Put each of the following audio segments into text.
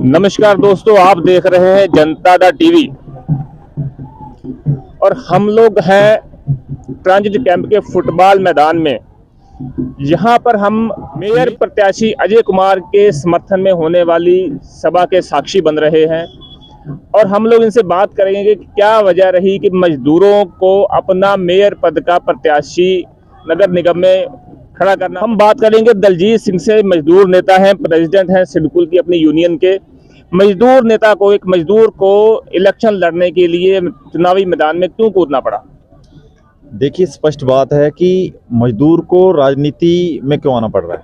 नमस्कार दोस्तों, आप देख रहे हैं जनता दा टीवी और हम लोग हैं ट्रांजिट कैंप के फुटबॉल मैदान में। यहाँ पर हम मेयर प्रत्याशी अजय कुमार के समर्थन में होने वाली सभा के साक्षी बन रहे हैं और हम लोग इनसे बात करेंगे कि क्या वजह रही कि मजदूरों को अपना मेयर पद का प्रत्याशी नगर निगम में खड़ा करना। हम बात करेंगे दलजीत सिंह से, मजदूर नेता हैं, प्रेसिडेंट हैं सिडकुल की अपनी यूनियन के। मजदूर नेता को, एक मजदूर को इलेक्शन लड़ने के लिए चुनावी मैदान में क्यों कूदना पड़ा? देखिए, स्पष्ट बात है कि मजदूर को राजनीति में क्यों आना पड़ रहा है,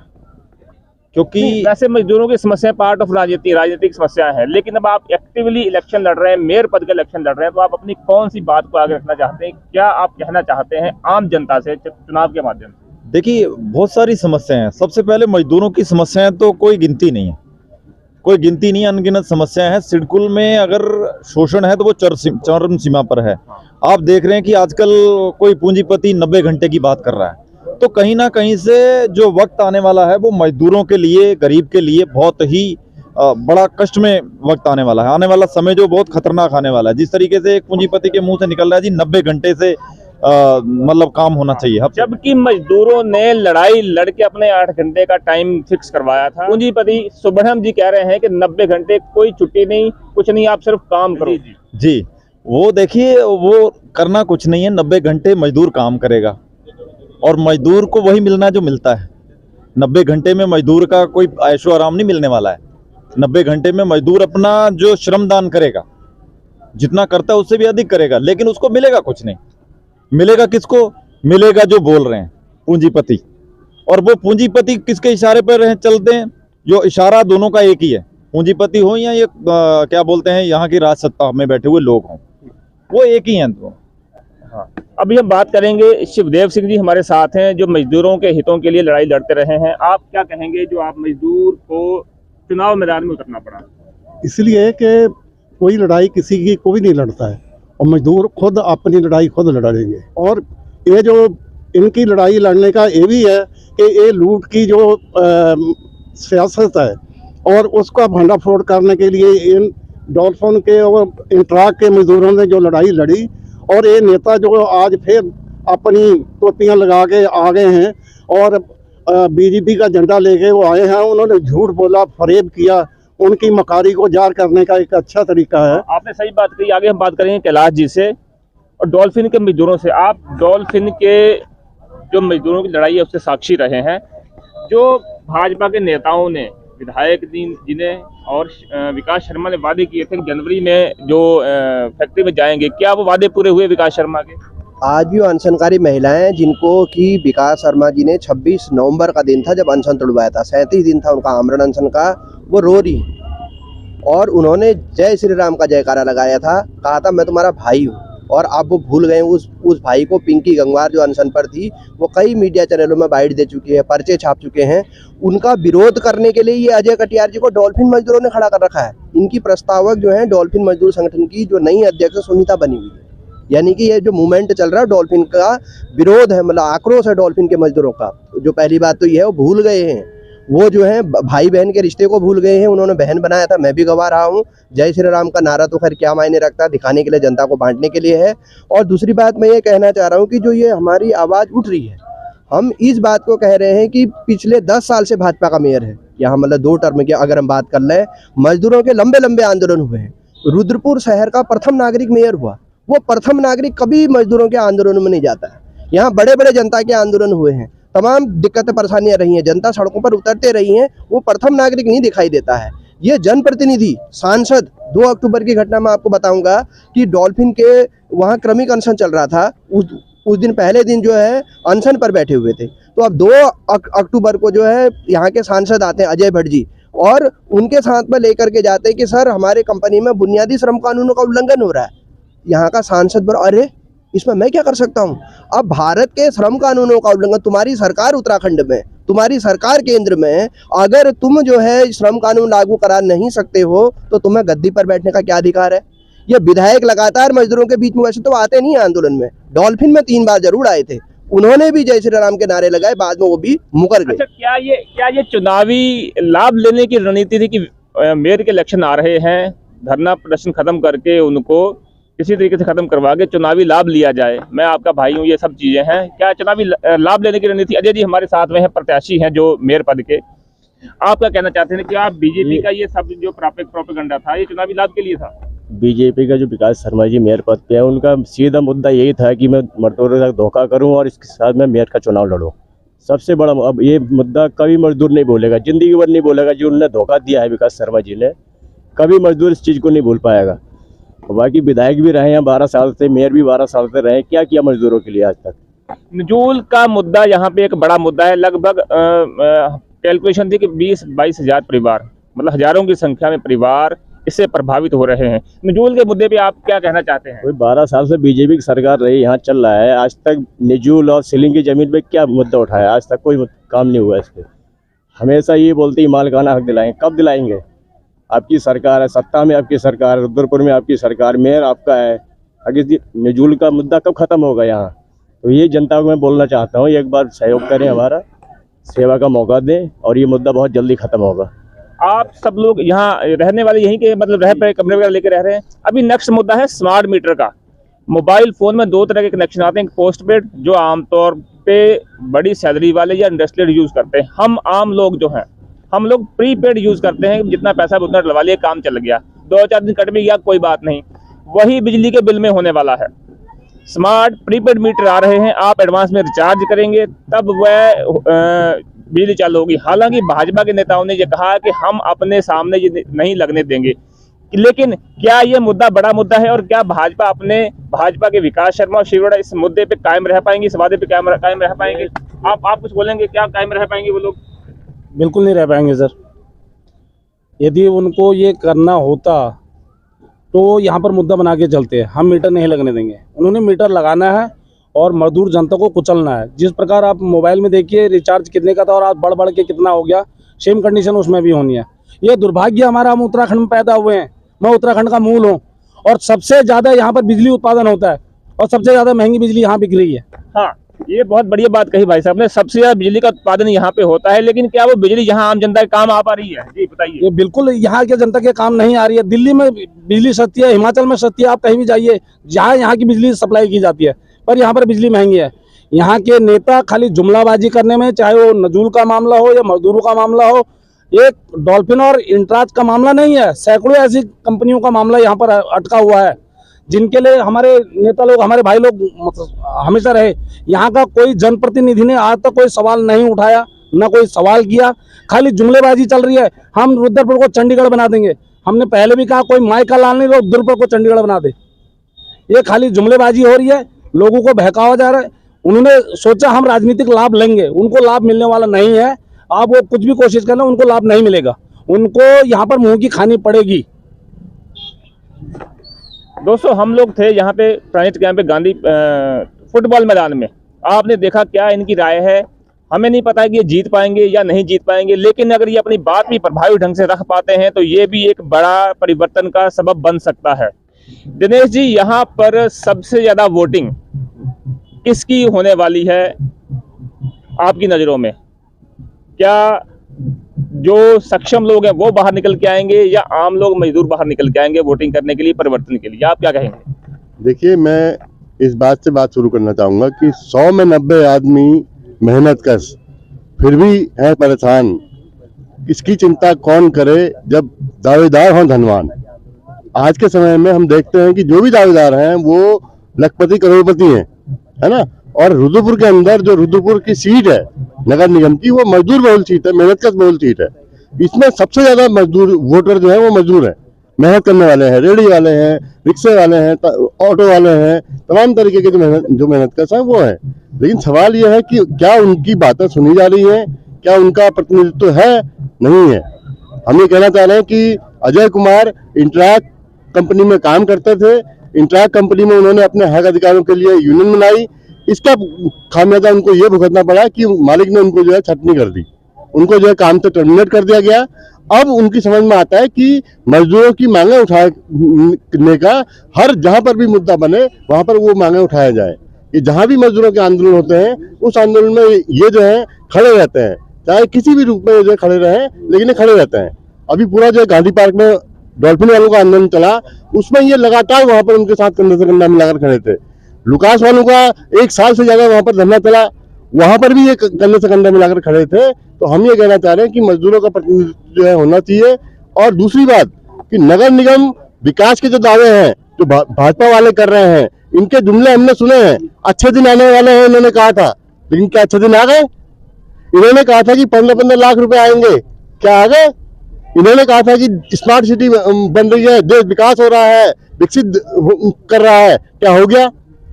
क्योंकि वैसे मजदूरों की समस्या पार्ट ऑफ राजनीतिक समस्या है, लेकिन अब आप एक्टिवली इलेक्शन लड़ रहे हैं, मेयर पद का इलेक्शन लड़ रहे हैं, तो आप अपनी कौन सी बात को आगे रखना चाहते हैं? क्या आप कहना चाहते हैं आम जनता से चुनाव के माध्यम से? देखिए, बहुत सारी समस्याएं हैं। सबसे पहले मजदूरों की समस्याएं तो कोई गिनती नहीं है, कोई गिनती नहीं, अनगिनत समस्याएं हैं। सिडकुल में अगर शोषण है तो वो चरम सीमा पर है। आप देख रहे हैं कि आजकल कोई पूंजीपति 90 घंटे की बात कर रहा है, तो कहीं ना कहीं से जो वक्त आने वाला है वो मजदूरों के लिए, गरीब के लिए बहुत ही बड़ा कष्ट में वक्त आने वाला है। आने वाला समय जो बहुत खतरनाक आने वाला है। जिस तरीके से एक पूंजीपति के मुंह से निकल रहा है जी 90 घंटे से मतलब काम होना चाहिए, जबकि मजदूरों ने लड़ाई लड़के अपने 8 घंटे का टाइम फिक्स करवाया था। पूंजीपति सुब्रह्मण्यम जी कह रहे हैं कि 90 घंटे कोई छुट्टी नहीं, कुछ नहीं, आप सिर्फ काम करो। जी, वो देखिए, वो करना कुछ नहीं है। 90 घंटे मजदूर काम करेगा और मजदूर को वही मिलना जो मिलता है। 90 घंटे में मजदूर का कोई ऐशो आराम नहीं मिलने वाला है। 90 घंटे में मजदूर अपना जो श्रमदान करेगा, जितना करता है उससे भी अधिक करेगा, लेकिन उसको मिलेगा कुछ नहीं। मिलेगा किसको? मिलेगा जो बोल रहे हैं, पूंजीपति। और वो पूंजीपति किसके इशारे पर चलते हैं? जो इशारा दोनों का एक ही है, पूंजीपति हो या ये क्या बोलते हैं यहाँ की राज सत्ता में बैठे हुए लोग हों, वो एक ही हैं। तो हाँ, अभी हम बात करेंगे, शिवदेव सिंह जी हमारे साथ हैं जो मजदूरों के हितों के लिए लड़ाई लड़ते रहे हैं। आप क्या कहेंगे जो आप मजदूर को चुनाव मैदान में उतरना पड़ा? इसलिए कि कोई लड़ाई किसी की कोई नहीं लड़ता है और मजदूर खुद अपनी लड़ाई खुद लड़ेंगे। और ये जो इनकी लड़ाई लड़ने का ये भी है कि ये लूट की जो सियासत है और उसका भंडाफोड़ करने के लिए इन डॉल्फिन के और इंट्राक के मजदूरों ने जो लड़ाई लड़ी, और ये नेता जो आज फिर अपनी टोपियां लगा के आ गए हैं और बीजेपी का झंडा लेके वो आए हैं। उन्होंने झूठ बोला, फरेब किया, उनकी मकारी को जार करने का एक अच्छा तरीका है। आपने सही बात कही। आगे हम बात करेंगे कैलाश जी से और डॉल्फिन के मजदूरों से। आप डॉल्फिन के जो मजदूरों की लड़ाई है उससे साक्षी रहे हैं। जो भाजपा के नेताओं ने, विधायक जी ने और विकास शर्मा ने वादे किए थे जनवरी में जो फैक्ट्री में जाएंगे, क्या वो वादे पूरे हुए विकास शर्मा के? आज भी अनशनकारी महिलाएं, जिनको कि विकास शर्मा जी ने 26 नवंबर का दिन था जब अनशन तोड़वाया था, 37 दिन था उनका आमरण अनशन का, वो रो रही और उन्होंने जय श्री राम का जयकारा लगाया था, कहा था मैं तुम्हारा भाई हूँ। और आप वो भूल गए उस भाई को। पिंकी गंगवार जो अनशन पर थी, वो कई मीडिया चैनलों में बाइट दे चुकी है, पर्चे छाप चुके हैं। उनका विरोध करने के लिए ये अजय कटियार जी को डॉल्फिन मजदूरों ने खड़ा कर रखा है। इनकी प्रस्तावक जो है डॉल्फिन मजदूर संगठन की जो नई अध्यक्ष सुनीता बनी हुई है। यानी कि ये जो मूवमेंट चल रहा है डॉल्फिन का विरोध है, मतलब आक्रोश है डॉल्फिन के मजदूरों का। जो पहली बात तो ये है, वो भूल गए हैं, वो जो है भाई बहन के रिश्ते को भूल गए हैं। उन्होंने बहन बनाया था, मैं भी गवा रहा हूँ। जय श्री राम का नारा तो खैर क्या मायने रखता है, दिखाने के लिए, जनता को बांटने के लिए है। और दूसरी बात मैं ये कहना चाह रहा हूँ कि जो ये हमारी आवाज़ उठ रही है, हम इस बात को कह रहे हैं कि पिछले 10 साल से भाजपा का मेयर है यहाँ, मतलब 2 टर्म की अगर हम बात कर लें, मजदूरों के लंबे लंबे आंदोलन हुए हैं। रुद्रपुर शहर का प्रथम नागरिक मेयर हुआ। वो प्रथम नागरिक कभी मजदूरों के आंदोलन में नहीं जाता है। यहाँ बड़े बड़े जनता के आंदोलन हुए हैं, तमाम दिक्कतें परेशानियां रही हैं, जनता सड़कों पर उतरते रही हैं, वो प्रथम नागरिक नहीं दिखाई देता है। ये जनप्रतिनिधि, सांसद, 2 अक्टूबर की घटना मैं आपको बताऊंगा कि डॉल्फिन के वहाँ क्रमिक अनशन चल रहा था। उस दिन पहले दिन जो है अनशन पर बैठे हुए थे। तो अब 2 अक्टूबर को जो है यहाँ के सांसद आते हैं अजय भट्ट जी, और उनके साथ में लेकर के जाते हैं कि सर हमारे कंपनी में बुनियादी श्रम कानूनों का उल्लंघन हो रहा है। यहाँ का सांसद पर, अरे इसमें मैं क्या कर सकता हूँ? अब भारत के श्रम कानूनों का उल्लंघन, तुम्हारी सरकार उत्तराखंड में, तुम्हारी सरकार केंद्र में, अगर तुम जो है श्रम कानून लागू करा नहीं सकते हो तो तुम्हें गद्दी पर बैठने का क्या अधिकार है? ये विधायक लगातार मजदूरों के बीच में, वैसे तो आते नहीं आंदोलन में, डॉल्फिन में 3 बार जरूर आए थे, उन्होंने भी जय श्री राम के नारे लगाए, बाद में वो भी मुकर गए। अच्छा, क्या ये चुनावी लाभ लेने की रणनीति थी कि मेयर के इलेक्शन आ रहे हैं, धरना प्रदर्शन खत्म करके उनको किसी तरीके से खत्म करवा के चुनावी लाभ लिया जाए, मैं आपका भाई हूँ, ये सब चीजें हैं, क्या चुनावी लाभ लेने की रणनीति? अजय जी हमारे साथ में है, प्रत्याशी हैं जो मेयर पद के, आप क्या कहना चाहते हैं कि आप बीजेपी का ये सब जो प्रोपेगेंडा था ये चुनावी लाभ के लिए था? बीजेपी का जो विकास शर्मा जी मेयर पद पे है, उनका सीधा मुद्दा यही था कि मैं मजदूरों के साथ धोखा करूं और इसके साथ मैं मेयर का चुनाव लड़ूं। सबसे बड़ा अब ये मुद्दा कभी मजदूर नहीं बोलेगा, जिंदगी भर नहीं बोलेगा। जो उन्होंने धोखा दिया है विकास शर्मा जी ने, कभी मजदूर इस चीज़ को नहीं भूल पाएगा। बाकी विधायक भी रहे हैं 12 साल से, मेयर भी 12 साल से रहे, क्या किया मजदूरों के लिए आज तक? नजूल का मुद्दा यहाँ पे एक बड़ा मुद्दा है। लगभग कैलकुलेशन थी कि 20-22 हजार परिवार, मतलब हजारों की संख्या में परिवार इससे प्रभावित हो रहे हैं। नजूल के मुद्दे पे आप क्या कहना चाहते हैं? कोई 12 साल से बीजेपी की सरकार रही, यहाँ चल रहा है, आज तक निजूल और सीलिंग की जमीन पे क्या मुद्दा उठाया? आज तक कोई काम नहीं हुआ इस पर। हमेशा ये बोलते ही मालिकाना हक दिलाएंगे, कब दिलाएंगे? आपकी सरकार है, सत्ता में आपकी सरकार, रुद्रपुर में आपकी सरकार, मेयर आपका है, अगर निजूल का मुद्दा कब खत्म होगा यहाँ? तो ये जनता को मैं बोलना चाहता हूँ, एक बार सहयोग करें, हमारा सेवा का मौका दें और ये मुद्दा बहुत जल्दी खत्म होगा। आप सब लोग यहाँ रहने वाले यहीं के, मतलब रह पे कमरे वगैरह लेके रह रहे हैं। अभी नेक्स्ट मुद्दा है स्मार्ट मीटर का। मोबाइल फोन में 2 तरह के कनेक्शन आते हैं, पोस्टपेड जो आमतौर पे बड़ी सैलरी वाले या इंडस्ट्रियल यूज करते हैं। हम आम लोग जो हैं, हम लोग प्रीपेड यूज करते हैं, जितना पैसा उतना डलवा लिया, काम चल गया, 2-4 दिन कट भी गया, कोई बात नहीं। वही बिजली के बिल में होने वाला है। स्मार्ट प्रीपेड मीटर आ रहे हैं, आप एडवांस में रिचार्ज करेंगे तब वह बिजली चालू होगी। हालांकि भाजपा के नेताओं ने ये कहा कि हम अपने सामने ये नहीं लगने देंगे, लेकिन क्या ये मुद्दा बड़ा मुद्दा है और क्या भाजपा के विकास शर्मा और शिवड़ा इस मुद्दे पे कायम रह पाएंगे, इस वादे पे कायम रह पाएंगे? आप कुछ बोलेंगे, क्या कायम रह पाएंगे वो लोग? बिल्कुल नहीं रह पाएंगे सर। यदि उनको ये करना होता तो यहाँ पर मुद्दा बना के चलते हैं, हम मीटर नहीं लगने देंगे। उन्होंने मीटर लगाना है और मजदूर जनता को कुचलना है। जिस प्रकार आप मोबाइल में देखिए रिचार्ज कितने का था और आज बढ़ के कितना हो गया, सेम कंडीशन उसमें भी होनी है। ये दुर्भाग्य हमारा, हम उत्तराखंड में पैदा हुए हैं, मैं उत्तराखंड का मूल हूँ और सबसे ज़्यादा यहाँ पर बिजली उत्पादन होता है और सबसे ज़्यादा महंगी बिजली यहाँ बिक रही है। हाँ, ये बहुत बढ़िया बात कही भाई साहब ने, सबसे ज्यादा बिजली का उत्पादन यहाँ पे होता है, लेकिन क्या वो बिजली यहाँ आम जनता के काम आ पा रही है? जी बताइए। ये बिल्कुल यहाँ के जनता के काम नहीं आ रही है। दिल्ली में बिजली सस्ती है, हिमाचल में सस्ती है, आप कहीं भी जाइए जहाँ यहाँ की बिजली सप्लाई की जाती है, पर यहाँ पर बिजली महंगी है। यहाँ के नेता खाली जुमलाबाजी करने में, चाहे वो नजूल का मामला हो या मजदूरों का मामला हो, एक डॉल्फिन और इंट्राज का मामला नहीं है, सैकड़ों ऐसी कंपनियों का मामला यहाँ पर अटका हुआ है, जिनके लिए हमारे नेता लोग, हमारे भाई लोग हमेशा रहे। यहाँ का कोई जनप्रतिनिधि ने आज तक कोई सवाल नहीं उठाया, ना कोई सवाल किया, खाली जुमलेबाजी चल रही है। हम रुद्रपुर को चंडीगढ़ बना देंगे, हमने पहले भी कहा, कोई माई का लाल नहीं, रुद्रपुर को चंडीगढ़ बना दे। ये खाली जुमलेबाजी हो रही है, लोगों को बहकावा जा रहा है। उन्होंने सोचा हम राजनीतिक लाभ लेंगे, उनको लाभ मिलने वाला नहीं है। आप वो कुछ भी कोशिश करना, उनको लाभ नहीं मिलेगा, उनको यहाँ पर मुंह की खानी पड़ेगी। दोस्तों, हम लोग थे यहाँ पे ट्रांजिट कैंप पे गांधी फुटबॉल मैदान में। आपने देखा क्या इनकी राय है। हमें नहीं पता कि ये जीत पाएंगे या नहीं जीत पाएंगे, लेकिन अगर ये अपनी बात भी प्रभावी ढंग से रख पाते हैं तो ये भी एक बड़ा परिवर्तन का सबब बन सकता है। दिनेश जी, यहाँ पर सबसे ज्यादा वोटिंग किसकी होने वाली है आपकी नजरों में? क्या जो सक्षम लोग हैं वो बाहर निकल के आएंगे या आम लोग मजदूर बाहर निकल के आएंगे वोटिंग करने के लिए, परिवर्तन के लिए? आप क्या कहेंगे? देखिए, मैं इस बात से बात शुरू करना चाहूँगा कि 100 में 90 आदमी मेहनत कश फिर भी है परेशान। इसकी चिंता कौन करे जब दावेदार हों धनवान। आज के समय में हम देखते हैं कि जो भी दावेदार हैं वो लखपति करोड़पति हैं, है ना। और रुद्रपुर के अंदर जो रुद्रपुर की सीट है नगर निगम की, वो मजदूर बहुल सीट है, मेहनत कश बहुल सीट है। इसमें सबसे ज्यादा मजदूर वोटर जो है वो मजदूर है, मेहनत करने वाले हैं, रेहड़ी वाले हैं, रिक्शे वाले हैं, ऑटो वाले हैं, तमाम तरीके के जो मेहनत कश है वो है। लेकिन सवाल यह है कि क्या उनकी बातें सुनी जा रही हैं, क्या उनका प्रतिनिधित्व है, नहीं है। हम ये कहना चाह रहे हैं कि अजय कुमार इंट्रैक कंपनी में काम करते थे, इंट्रैक कंपनी में उन्होंने अपने हक अधिकारों के लिए यूनियन बनाई, इसका खामियाजा उनको ये भुगतना पड़ा कि मालिक ने उनको जो है छटनी कर दी, उनको जो है काम से टर्मिनेट कर दिया गया। अब उनकी समझ में आता है कि मजदूरों की मांगे उठाने का हर जहां पर भी मुद्दा बने वहां पर वो मांगे उठाया जाए। कि जहां भी मजदूरों के आंदोलन होते हैं उस आंदोलन में ये जो है खड़े रहते हैं, चाहे किसी भी रूप में जो है खड़े रहे, लेकिन ये खड़े रहते हैं। अभी पूरा जो है गांधी पार्क में डॉल्फिन वालों का आंदोलन चला, उसमें ये लगातार वहां पर उनके साथ कंधे से कंधा मिलाकर खड़े थे। लुकास वालों का 1 साल से ज्यादा वहां पर धरना चला, वहां पर भी ये कंधे से कंधा मिलाकर खड़े थे। तो हम ये कहना चाह रहे हैं कि मजदूरों का प्रतिनिधित्व जो है होना चाहिए। और दूसरी बात कि नगर निगम विकास के जो दावे हैं जो भाजपा वाले कर रहे हैं, इनके जुमले हमने सुने हैं, अच्छे दिन आने वाले हैं इन्होंने कहा था, लेकिन क्या अच्छे दिन आ गए? इन्होंने कहा था कि 15-15 लाख रुपए आएंगे, क्या आ गए? इन्होंने कहा था कि स्मार्ट सिटी बन रही है, देश विकास हो रहा है, विकसित कर रहा है, क्या हो गया?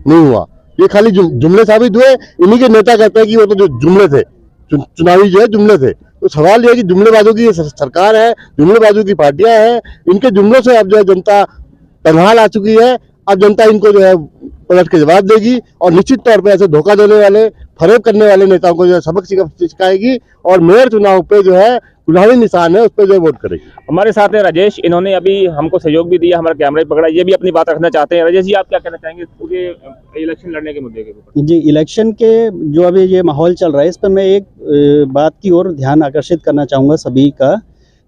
नहीं हुआ। ये खाली जुमले साबित हुए। इन्हीं के नेता कहते हैं कि वो तो जो जुमले थे, चुनावी जो है जुमले थे। तो सवाल ये है कि जुमलेबाजों की सरकार है, जुमलेबाजों की पार्टियां हैं, इनके जुमलों से अब जो है जनता तनहाल आ चुकी है। अब जनता इनको जो है पलट के जवाब देगी और निश्चित तौर पे ऐसे धोखा देने वाले, फरेब करने वाले नेताओं को जो है सबक सिखाएगी और मेयर चुनाव पे जो है चुनावी निशान है उस पर जो वोट करेगी। हमारे साथ है राजेश, इन्होंने अभी हमको सहयोग भी दिया, हमारा कैमरा भी पकड़ा, ये भी अपनी बात रखना चाहते हैं। राजेश जी, आप क्या कहना चाहेंगे पूरे इलेक्शन लड़ने के मुद्दे के ऊपर? जी, इलेक्शन के जो अभी ये माहौल चल रहा है, इस पर मैं एक बात की ओर ध्यान आकर्षित करना चाहूँगा सभी का।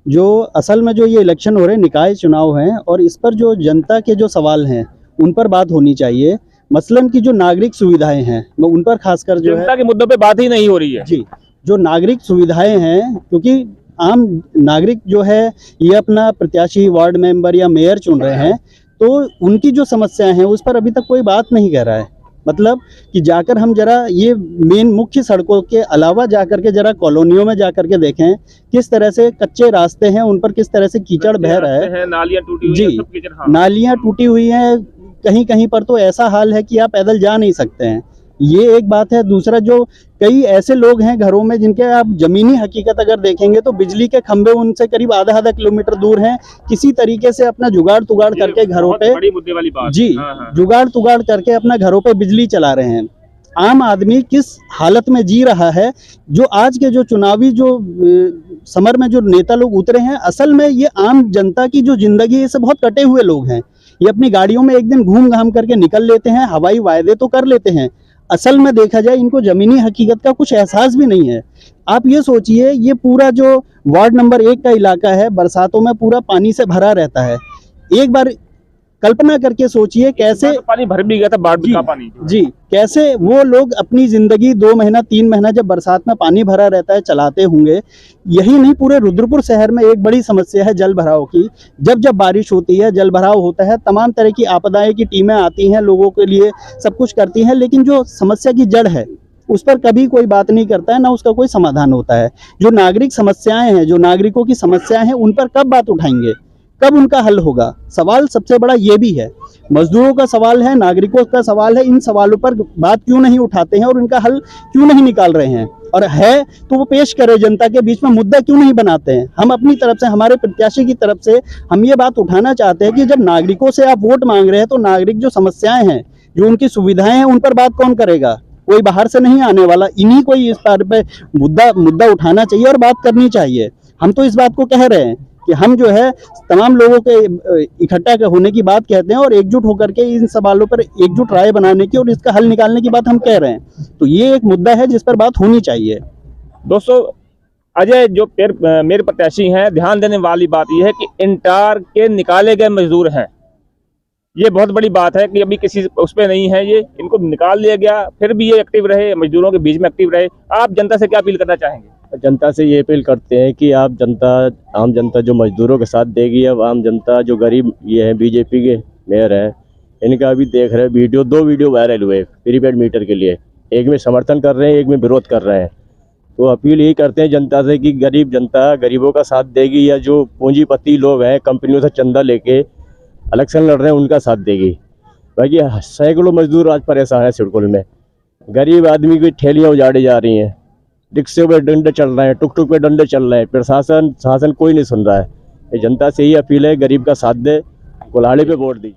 जो असल में जो ये इलेक्शन हो रहे हैं, निकाय चुनाव हैं, और इस पर जो जनता के जो सवाल हैं उन पर बात होनी चाहिए। मसलन की जो नागरिक सुविधाएं हैं, मैं उन पर खासकर जो है जनता के मुद्दों पे बात ही नहीं हो रही है। जी, जो नागरिक सुविधाएं हैं, क्योंकि आम नागरिक जो है ये अपना प्रत्याशी, वार्ड मेंबर या मेयर चुन रहे हैं, तो उनकी जो समस्याएं हैं उस पर अभी तक कोई बात नहीं कर रहा है। मतलब कि जाकर हम जरा ये मेन मुख्य सड़कों के अलावा जाकर के जरा कॉलोनियों में जाकर के देखें किस तरह से कच्चे रास्ते हैं, उन पर किस तरह से कीचड़ बह रहा है, नालियां टूटी हुई जी, हैं, सब कीचड़, हाँ। नालियां टूटी हुई हैं, कहीं कहीं पर तो ऐसा हाल है कि आप पैदल जा नहीं सकते हैं। ये एक बात है। दूसरा, जो कई ऐसे लोग हैं घरों में जिनके आप जमीनी हकीकत अगर देखेंगे तो बिजली के खंभे उनसे करीब आधा किलोमीटर दूर हैं, किसी तरीके से अपना जुगाड़ तुगाड़ करके घरों पे, बड़ी मुद्दे वाली बात, जी, हाँ। जुगाड़ तुगाड़ करके अपना घरों पे बिजली चला रहे हैं। आम आदमी किस हालत में जी रहा है, जो आज के जो चुनावी जो समर में जो नेता लोग उतरे हैं, असल में ये आम जनता की जो जिंदगी है, इससे बहुत कटे हुए लोग हैं। ये अपनी गाड़ियों में एक दिन घूम घाम करके निकल लेते हैं, हवाई वायदे तो कर लेते हैं, असल में देखा जाए इनको जमीनी हकीकत का कुछ एहसास भी नहीं है। आप ये सोचिए, ये पूरा जो वार्ड नंबर 1 का इलाका है, बरसातों में पूरा पानी से भरा रहता है। एक बार कल्पना करके सोचिए कैसे तो पानी भर भी गया था, बाढ़ का पानी, जी, कैसे वो लोग अपनी जिंदगी 2 महीना 3 महीना जब बरसात में पानी भरा रहता है चलाते होंगे। यही नहीं, पूरे रुद्रपुर शहर में एक बड़ी समस्या है जल भराव की। जब जब बारिश होती है, जल भराव होता है, तमाम तरह की आपदाएं की टीमें आती हैं, लोगों के लिए सब कुछ करती हैं, लेकिन जो समस्या की जड़ है उस पर कभी कोई बात नहीं करता है, ना उसका कोई समाधान होता है। जो नागरिक समस्याएं हैं, जो नागरिकों की समस्याएं हैं, उन पर कब बात उठाएंगे, कब उनका हल होगा? सवाल सबसे बड़ा ये भी है। मजदूरों का सवाल है, नागरिकों का सवाल है, इन सवालों पर बात क्यों नहीं उठाते हैं और इनका हल क्यों नहीं निकाल रहे हैं? और है तो वो पेश करे, जनता के बीच में मुद्दा क्यों नहीं बनाते हैं? हम अपनी तरफ से, हमारे प्रत्याशी की तरफ से हम ये बात उठाना चाहते हैं कि जब नागरिकों से आप वोट मांग रहे हैं तो नागरिक जो समस्याएं हैं, जो उनकी सुविधाएं हैं, उन पर बात कौन करेगा? कोई बाहर से नहीं आने वाला। इन्हीं को इस बात पे मुद्दा उठाना चाहिए और बात करनी चाहिए। हम तो इस बात को कह रहे हैं कि हम जो है तमाम लोगों के इकट्ठा होने की बात कहते हैं और एकजुट होकर के इन सवालों पर एकजुट राय बनाने की और इसका हल निकालने की बात हम कह रहे हैं। तो ये एक मुद्दा है जिस पर बात होनी चाहिए। दोस्तों, अजय जो मेरे प्रत्याशी हैं, ध्यान देने वाली बात यह है कि इंटार के निकाले गए मजदूर हैं। ये बहुत बड़ी बात है कि अभी किसी उस पर नहीं है, ये इनको निकाल लिया गया, फिर भी ये एक्टिव रहे, मजदूरों के बीच में एक्टिव रहे। आप जनता से क्या अपील करना चाहेंगे? जनता से ये अपील करते हैं कि आप आम जनता जो मजदूरों के साथ देगी, अब आम जनता जो गरीब ये है, बीजेपी के मेयर हैं, इनका अभी देख रहे हैं वीडियो, 2 वीडियो वायरल हुए प्रीपेड मीटर के लिए। एक में समर्थन कर रहे हैं, एक में विरोध कर रहे हैं। तो अपील यही करते हैं जनता से कि गरीब जनता गरीबों का साथ देगी, या जो पूंजीपति लोग हैं कंपनियों से चंदा लेके इलेक्शन लड़ रहे हैं उनका साथ देगी। बाकी सैकड़ों मजदूर आज परेशान हैं सिडकुल में। गरीब आदमी की ठेलियाँ उजाड़ी जा रही हैं, रिक्शे पे डंडे चल रहे हैं, टुक टुक पे डंडे चल रहे हैं, प्रशासन शासन कोई नहीं सुन रहा है। ये जनता से यही अपील है, गरीब का साथ दे, कुल्हाड़ी पे वोट दी।